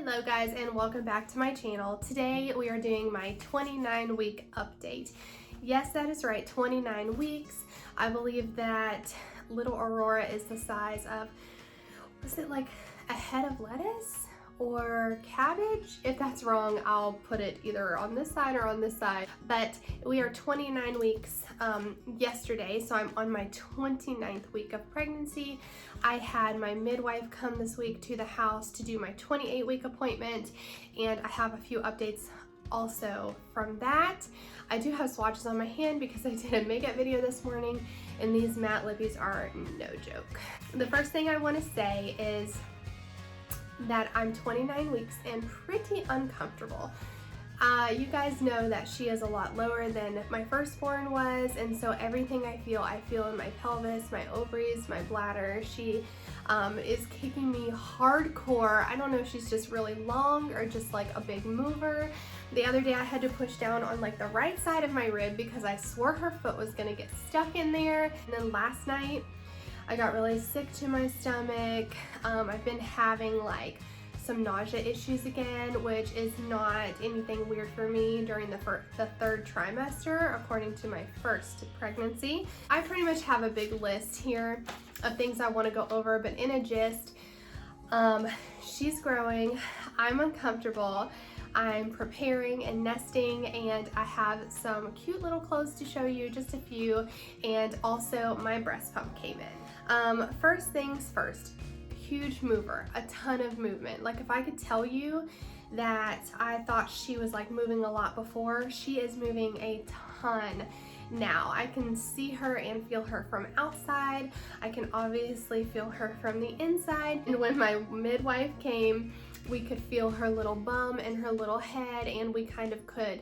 Hello guys, and welcome back to my channel. Today we are doing my 29-week update. Yes, that is right, 29 weeks. I believe that little Aurora is the size of, was it like a head of lettuce or cabbage? If that's wrong, I'll put it either on this side or on this side. But we are 29 weeks yesterday, so I'm on my 29th week of pregnancy. I had my midwife come this week to the house to do my 28-week appointment, and I have a few updates also from that. I do have swatches on my hand because I did a makeup video this morning, and these matte lippies are no joke. The first thing I want to say is that I'm 29 weeks and pretty uncomfortable. You guys know that she is a lot lower than my firstborn was, and so everything I feel in my pelvis, my ovaries, my bladder. She is kicking me hardcore. I don't know if she's just really long or just like a big mover. The other day I had to push down on like the right side of my rib because I swore her foot was gonna get stuck in there. And then last night I got really sick to my stomach. I've been having like some nausea issues again, which is not anything weird for me during the third trimester, according to my first pregnancy. I pretty much have a big list here of things I want to go over, but in a gist, she's growing, I'm uncomfortable, I'm preparing and nesting, and I have some cute little clothes to show you, just a few, and also my breast pump came in. First things first, huge mover, a ton of movement. Like if I could tell you that I thought she was like moving a lot before, she is moving a ton now. I can see her and feel her from outside. I can obviously feel her from the inside. And when my midwife came, we could feel her little bum and her little head, and we kind of could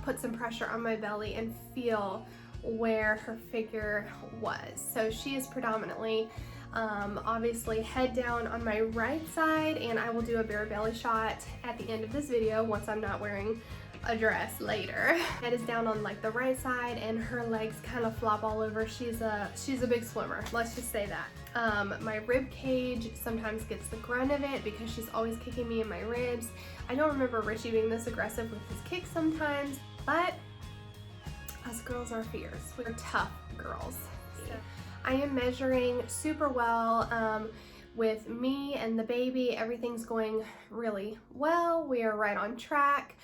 put some pressure on my belly and feel where her figure was. So she is predominantly obviously head down on my right side, and I will do a bare belly shot at the end of this video once I'm not wearing a dress later. Head is down on like the right side, and her legs kind of flop all over. She's a big swimmer, let's just say that. My rib cage sometimes gets the grunt of it because she's always kicking me in my ribs. I don't remember Richie being this aggressive with his kicks sometimes, but us girls are fierce. We're tough girls. So I am measuring super well with me and the baby. Everything's going really well. We are right on track.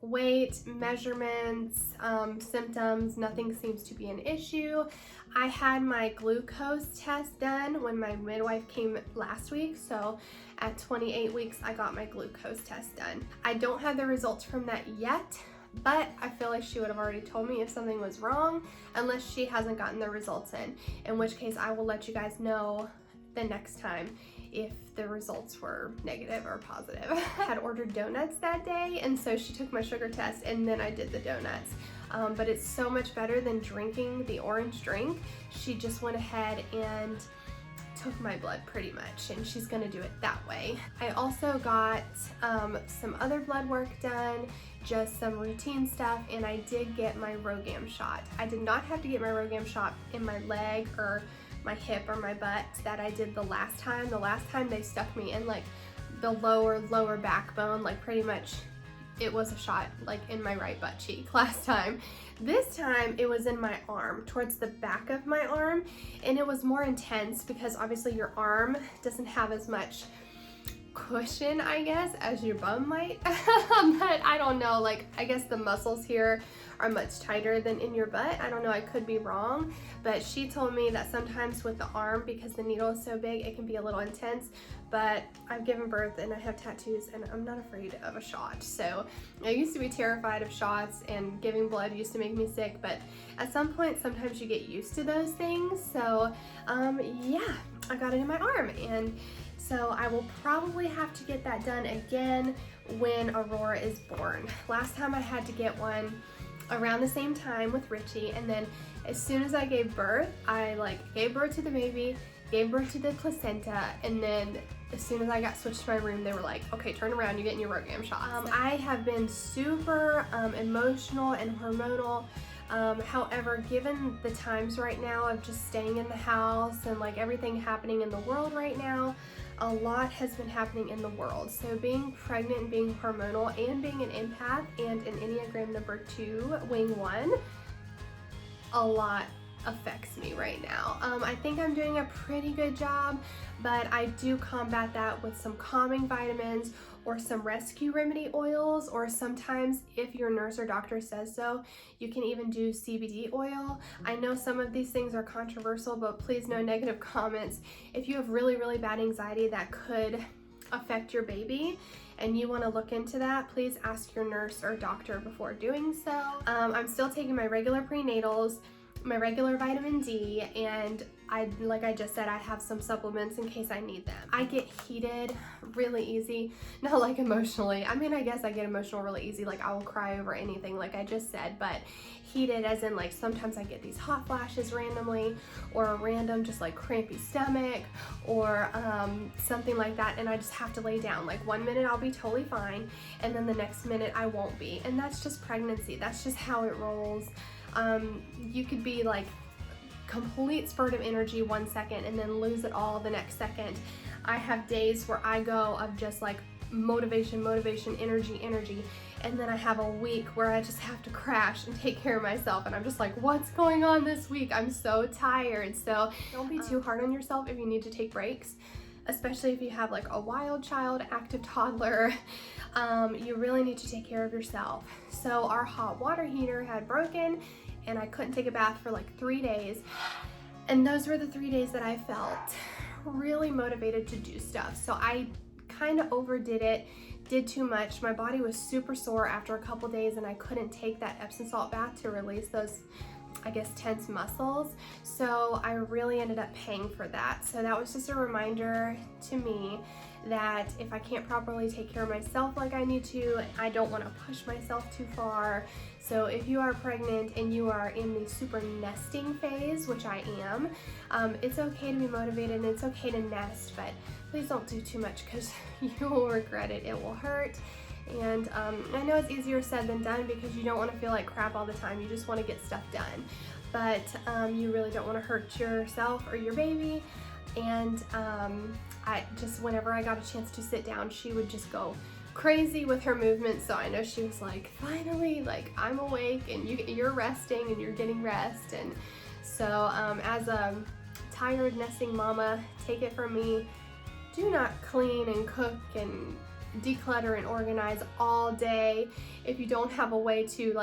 Weight, measurements, symptoms, nothing seems to be an issue. I had my glucose test done when my midwife came last week, so at 28 weeks I got my glucose test done. I don't have the results from that yet, but I feel like she would have already told me if something was wrong, unless she hasn't gotten the results in which case I will let you guys know the next time if the results were negative or positive. I had ordered donuts that day, and so she took my sugar test and then I did the donuts. But it's so much better than drinking the orange drink. She just went ahead and took my blood pretty much, and she's gonna do it that way. I also got some other blood work done, just some routine stuff, and I did get my RhoGAM shot. I did not have to get my RhoGAM shot in my leg or my hip or my butt that I did the last time. The last time they stuck me in like the lower backbone, like pretty much it was a shot like in my right butt cheek last time. This time it was in my arm, towards the back of my arm, and it was more intense because obviously your arm doesn't have as much cushion, I guess, as your bum might. But I don't know, like I guess the muscles here are much tighter than in your butt. I don't know, I could be wrong, but she told me that sometimes with the arm, because the needle is so big, it can be a little intense. But I've given birth and I have tattoos, and I'm not afraid of a shot. So I used to be terrified of shots, and giving blood used to make me sick, but at some point sometimes you get used to those things. So yeah, I got it in my arm, and so I will probably have to get that done again when Aurora is born. Last time I had to get one around the same time with Richie, and then as soon as I gave birth, I like gave birth to the baby, gave birth to the placenta, and then as soon as I got switched to my room, they were like, okay, turn around, you're getting your RhoGAM shot. I have been super emotional and hormonal. However, given the times right now of just staying in the house and like everything happening in the world right now, a lot has been happening in the world. So being pregnant and being hormonal and being an empath and an Enneagram number 2, wing 1, a lot affects me right now. I think I'm doing a pretty good job, but I do combat that with some calming vitamins or some rescue remedy oils, or sometimes if your nurse or doctor says so, you can even do CBD oil. I know some of these things are controversial, but please no negative comments. If you have really, really bad anxiety that could affect your baby and you want to look into that, please ask your nurse or doctor before doing so. I'm still taking my regular prenatals, my regular vitamin D, and like I just said, I have some supplements in case I need them. I get heated really easy, not like emotionally. I mean, I guess I get emotional really easy, like I will cry over anything like I just said, but heated as in like sometimes I get these hot flashes randomly, or a random just like crampy stomach, or something like that, and I just have to lay down. Like one minute I'll be totally fine, and then the next minute I won't be, and that's just pregnancy. That's just how it rolls. You could be like complete spurt of energy 1 second and then lose it all the next second. I have days where I go of just like motivation, energy, and then I have a week where I just have to crash and take care of myself, and I'm just like, what's going on this week? I'm so tired. So don't be too hard on yourself if you need to take breaks, especially if you have like a wild child, active toddler. You really need to take care of yourself. So our hot water heater had broken and I couldn't take a bath for like 3 days. And those were the 3 days that I felt really motivated to do stuff. So I kind of overdid it, did too much. My body was super sore after a couple days and I couldn't take that Epsom salt bath to release those, I guess, tense muscles. So I really ended up paying for that. So that was just a reminder to me that if I can't properly take care of myself like I need to, I don't want to push myself too far. So if you are pregnant and you are in the super nesting phase, which I am, it's okay to be motivated and it's okay to nest, but please don't do too much because you will regret it. It will hurt. And I know it's easier said than done because you don't want to feel like crap all the time. You just want to get stuff done. But you really don't want to hurt yourself or your baby. And I just, whenever I got a chance to sit down, she would just go crazy with her movements. So I know she was like, finally, like I'm awake and you're resting and you're getting rest. And so as a tired nesting mama, take it from me, do not clean and cook and declutter and organize all day if you don't have a way to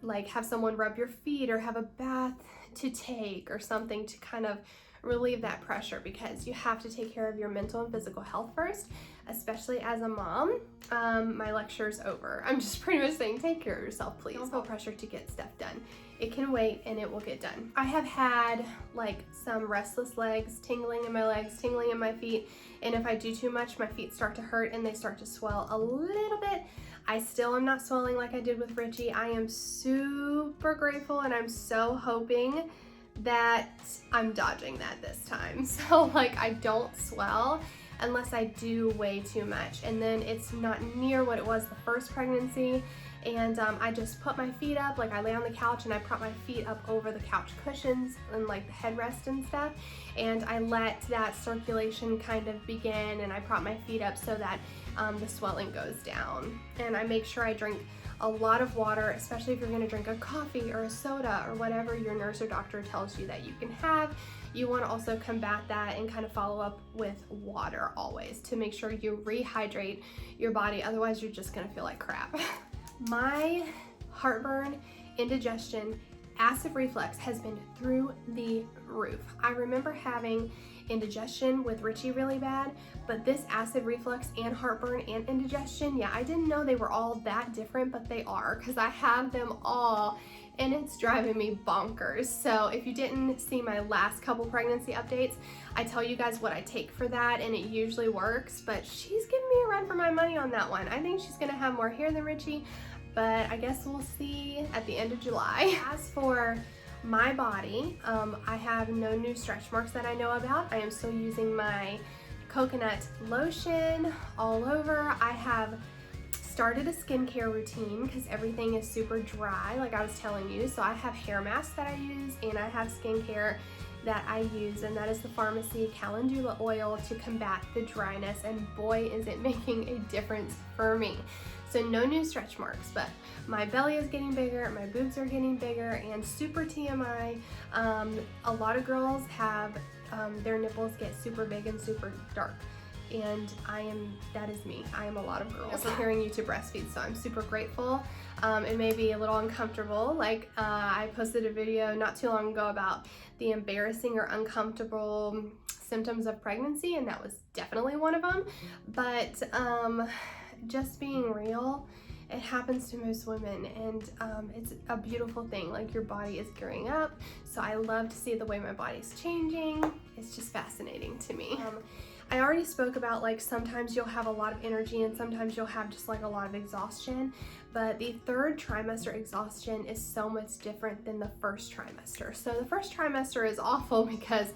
like have someone rub your feet or have a bath to take or something to kind of relieve that pressure, because you have to take care of your mental and physical health first, especially as a mom. My lecture's over. I'm just pretty much saying take care of yourself, please. Don't feel pressure to get stuff done. It can wait and it will get done. I have had like some restless legs, tingling in my legs, tingling in my feet, and if I do too much, my feet start to hurt and they start to swell a little bit. I still am not swelling like I did with Richie. I am super grateful and I'm so hoping that I'm dodging that this time. So like I don't swell unless I do way too much, and then it's not near what it was the first pregnancy. And I just put my feet up, like I lay on the couch and I prop my feet up over the couch cushions and like the headrest and stuff, and I let that circulation kind of begin, and I prop my feet up so that the swelling goes down. And I make sure I drink a lot of water, especially if you're going to drink a coffee or a soda or whatever your nurse or doctor tells you that you can have. You want to also combat that and kind of follow up with water always to make sure you rehydrate your body, otherwise you're just going to feel like crap. My heartburn, indigestion, acid reflux has been through the roof. I remember having indigestion with Richie really bad, but this acid reflux and heartburn and indigestion, yeah, I didn't know they were all that different, but they are, because I have them all and it's driving me bonkers. So if you didn't see my last couple pregnancy updates, I tell you guys what I take for that and it usually works, but she's giving me a run for my money on that one. I think she's gonna have more hair than Richie, but I guess we'll see at the end of July. As for my body, I have no new stretch marks that I know about. I am still using my coconut lotion all over. I have started a skincare routine because everything is super dry, like I was telling you. So I have hair masks that I use and I have skincare that I use, and that is the Pharmacy Calendula oil to combat the dryness, and boy is it making a difference for me. So no new stretch marks, but my belly is getting bigger, my boobs are getting bigger, and super TMI, a lot of girls have their nipples get super big and super dark. And that is me. I am a lot of girls preparing you to breastfeed, so I'm super grateful. It may be a little uncomfortable. Like I posted a video not too long ago about the embarrassing or uncomfortable symptoms of pregnancy, and that was definitely one of them. But just being real, it happens to most women, and it's a beautiful thing. Like your body is gearing up, so I love to see the way my body's changing. It's just fascinating to me. I already spoke about like sometimes you'll have a lot of energy and sometimes you'll have just like a lot of exhaustion, but the third trimester exhaustion is so much different than the first trimester. So the first trimester is awful because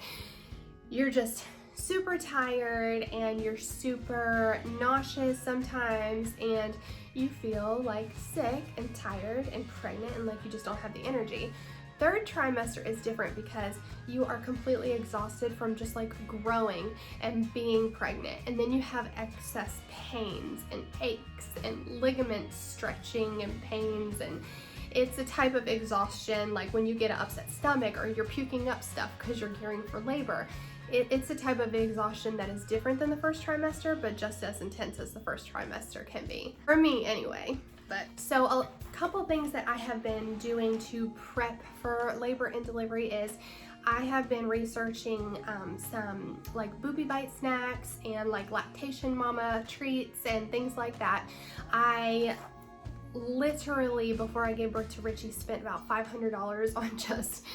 you're just super tired and you're super nauseous sometimes, and you feel like sick and tired and pregnant and like you just don't have the energy. Third trimester is different because you are completely exhausted from just like growing and being pregnant, and then you have excess pains and aches and ligament stretching and pains, and it's a type of exhaustion like when you get an upset stomach or you're puking up stuff because you're gearing for labor. It's a type of exhaustion that is different than the first trimester, but just as intense as the first trimester can be. For me anyway. But so a couple things that I have been doing to prep for labor and delivery is I have been researching some like Booby Bite snacks and like lactation mama treats and things like that. I literally, before I gave birth to Richie, spent about $500 on just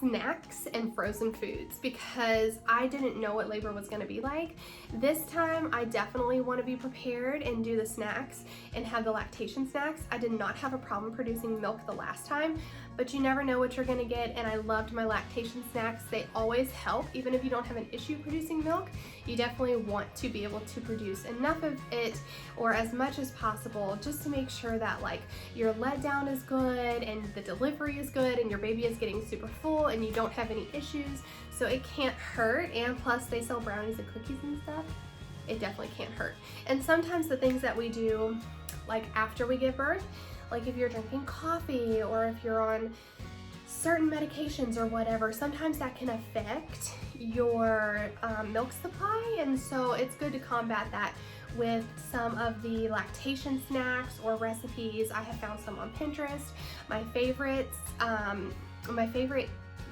snacks and frozen foods because I didn't know what labor was going to be like. This time I definitely want to be prepared and do the snacks and have the lactation snacks. I did not have a problem producing milk the last time, but you never know what you're going to get, and I loved my lactation snacks. They always help. Even if you don't have an issue producing milk, you definitely want to be able to produce enough of it or as much as possible just to make sure that like your let down is good and the delivery is good and your baby is getting super full and you don't have any issues, so it can't hurt. And plus they sell brownies and cookies and stuff. It definitely can't hurt. And sometimes the things that we do like after we give birth, like if you're drinking coffee or if you're on certain medications or whatever, sometimes that can affect your milk supply, and so it's good to combat that with some of the lactation snacks or recipes. I have found some on Pinterest. My favorites,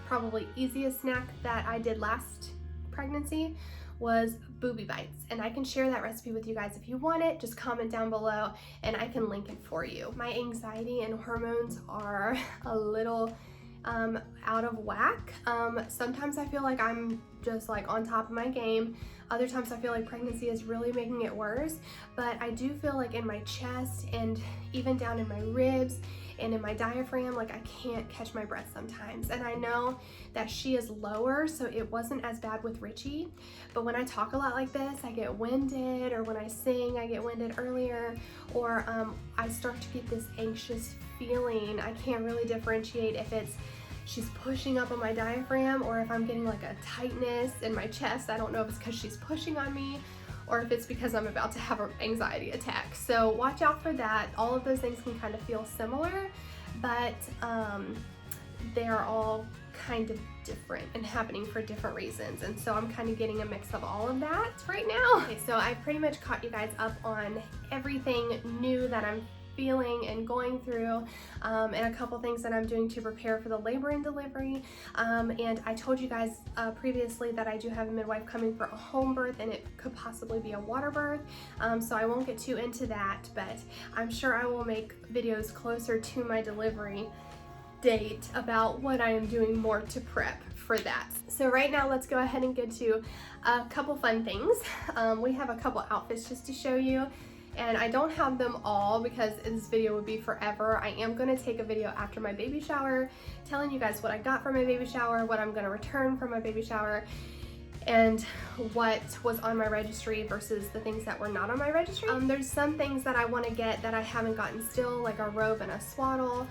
probably easiest snack that I did last pregnancy was Booby Bites, and I can share that recipe with you guys if you want it. Just comment down below and I can link it for you. My anxiety and hormones are a little out of whack. Sometimes I feel like I'm just like on top of my game. Other times I feel like pregnancy is really making it worse, but I do feel like in my chest and even down in my ribs and in my diaphragm, like I can't catch my breath sometimes. And I know that she is lower, so it wasn't as bad with Richie, but when I talk a lot like this, I get winded, or when I sing, I get winded earlier, or I start to get this anxious feeling. I can't really differentiate if it's she's pushing up on my diaphragm or if I'm getting like a tightness in my chest. I don't know if it's because she's pushing on me or if it's because I'm about to have an anxiety attack. So watch out for that. All of those things can kind of feel similar, but they're all kind of different and happening for different reasons. And so I'm kind of getting a mix of all of that right now. Okay, so I pretty much caught you guys up on everything new that I'm feeling and going through, and a couple things that I'm doing to prepare for the labor and delivery. And I told you guys previously that I do have a midwife coming for a home birth, and it could possibly be a water birth, so I won't get too into that, but I'm sure I will make videos closer to my delivery date about what I am doing more to prep for that. So right now let's go ahead and get to a couple fun things. We have a couple outfits just to show you, and I don't have them all because this video would be forever. I am going to take a video after my baby shower telling you guys what I got for my baby shower, what I'm going to return from my baby shower, and what was on my registry versus the things that were not on my registry. There's some things that I want to get that I haven't gotten still, like a robe and a swaddle,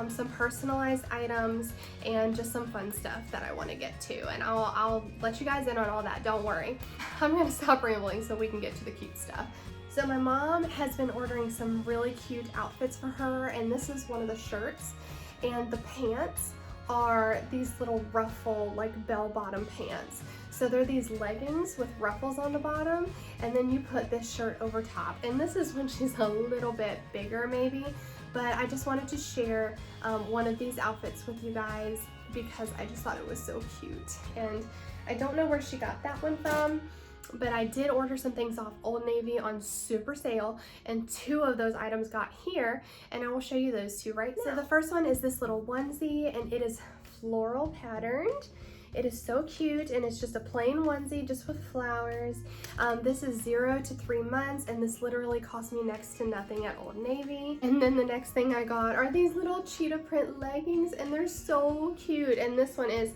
some personalized items, and just some fun stuff that I want to get too. And I'll let you guys in on all that, don't worry. I'm gonna stop rambling so we can get to the cute stuff. So my mom has been ordering some really cute outfits for her, and this is one of the shirts, and the pants are these little ruffle, like bell-bottom pants. So they're these leggings with ruffles on the bottom, and then you put this shirt over top. And this is when she's a little bit bigger maybe, but I just wanted to share one of these outfits with you guys because I just thought it was so cute. And I don't know where she got that one from, but I did order some things off Old Navy on super sale, and 2 of those items got here, and I will show you those 2 right now. So the first one is this little onesie, and it is floral patterned. It is so cute, and it's just a plain onesie just with flowers. This is 0 to 3 months, and this literally cost me next to nothing at Old Navy. And then the next thing I got are these little cheetah print leggings, and they're so cute. And this one is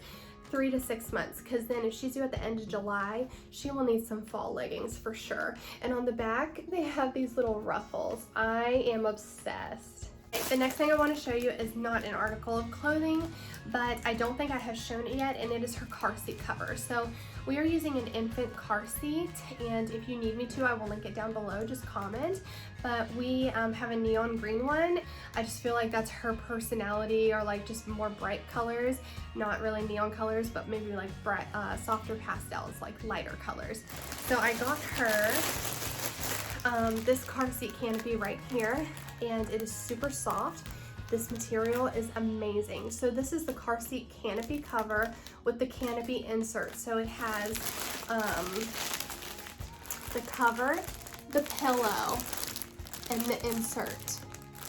3 to 6 months, because then if she's due at the end of July, she will need some fall leggings for sure. And on the back, they have these little ruffles. I am obsessed. The next thing I want to show you is not an article of clothing, but I don't think I have shown it yet, and it is her car seat cover. So we are using an infant car seat, and if you need me to, I will link it down below, just comment. But we have a neon green one. I just feel like that's her personality, or like just more bright colors, not really neon colors, but maybe like bright, softer pastels, like lighter colors. So I got her this car seat canopy right here, and it is super soft. This material is amazing. So this is the car seat canopy cover with the canopy insert. So it has the cover, the pillow, and the insert.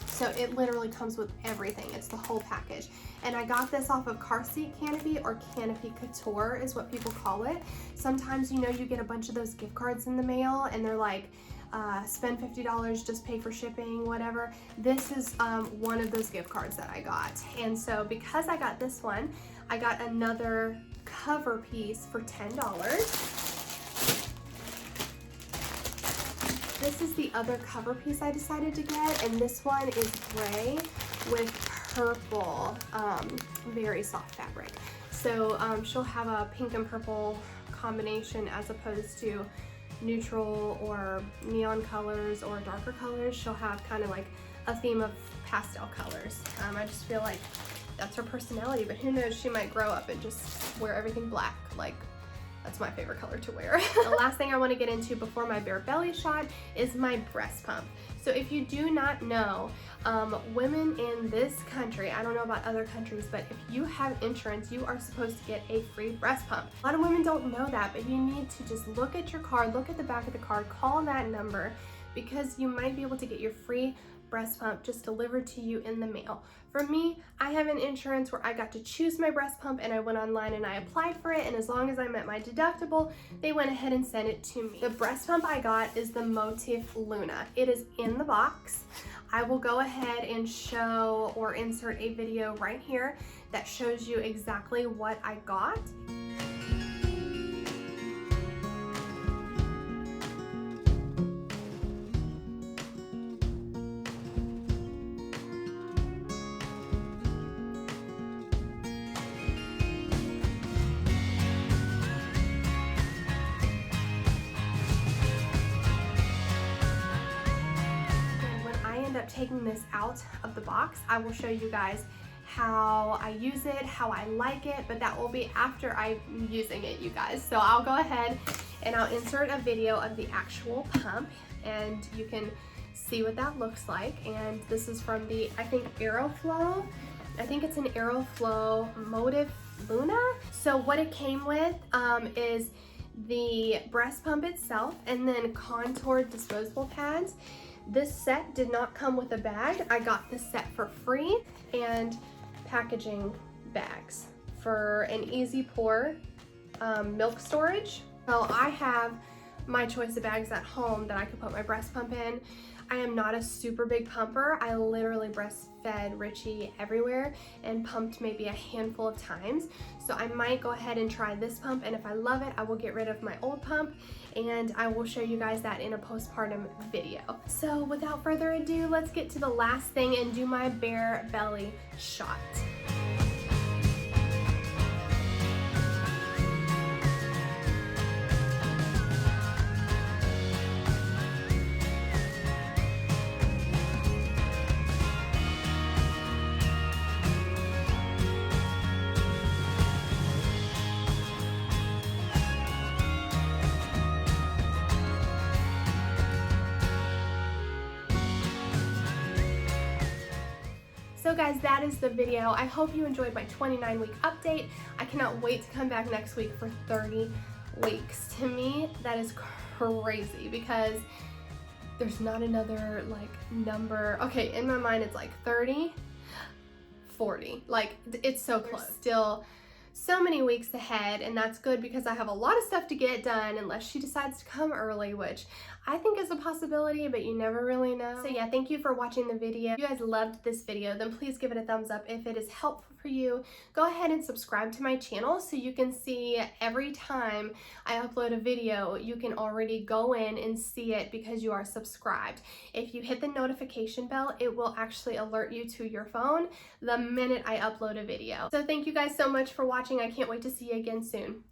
So it literally comes with everything. It's the whole package. And I got this off of Car Seat Canopy, or Canopy Couture is what people call it. Sometimes, you know, you get a bunch of those gift cards in the mail, and they're like, spend $50, just pay for shipping, whatever. This is one of those gift cards that I got. And so because I got this one, I got another cover piece for $10. This is the other cover piece I decided to get, and this one is gray with purple, very soft fabric. So she'll have a pink and purple combination as opposed to neutral or neon colors or darker colors. She'll have kind of like a theme of pastel colors. I just feel like that's her personality, but who knows, she might grow up and just wear everything black. Like, that's my favorite color to wear. The last thing I want to get into before my bare belly shot is my breast pump. So if you do not know, women in this country, I don't know about other countries, but if you have insurance, you are supposed to get a free breast pump. A lot of women don't know that, but you need to just look at your card, look at the back of the card, call that number, because you might be able to get your free breast pump just delivered to you in the mail. For me, I have an insurance where I got to choose my breast pump, and I went online and I applied for it, and as long as I met my deductible, they went ahead and sent it to me. The breast pump I got is the Motif Luna. It is in the box. I will go ahead and show or insert a video right here that shows you exactly what I got. Taking this out of the box, I will show you guys how I use it, how I like it, but that will be after I'm using it, you guys. So I'll go ahead and I'll insert a video of the actual pump, and you can see what that looks like. And this is from the, I think, Aeroflow. I think it's an Aeroflow Motif Luna. So what it came with is the breast pump itself, and then contoured disposable pads. This set did not come with a bag. I got this set for free, and packaging bags for an easy pour milk storage. So I have my choice of bags at home that I could put my breast pump in. I am not a super big pumper. I literally breastfed Richie everywhere and pumped maybe a handful of times. So I might go ahead and try this pump, and if I love it, I will get rid of my old pump, and I will show you guys that in a postpartum video. So without further ado, let's get to the last thing and do my bare belly shot. So guys, that is the video. I hope you enjoyed my 29-week update. I cannot wait to come back next week for 30 weeks. To me, that is crazy because there's not another like number. Okay, in my mind it's like 30, 40. Like it's so close. There's still so many weeks ahead, and that's good because I have a lot of stuff to get done unless she decides to come early, which I think is a possibility, but you never really know. So yeah, thank you for watching the video. If you guys loved this video, then please give it a thumbs up. If it is helpful for you, go ahead and subscribe to my channel so you can see every time I upload a video, you can already go in and see it because you are subscribed. If you hit the notification bell, it will actually alert you to your phone the minute I upload a video. So thank you guys so much for watching. I can't wait to see you again soon.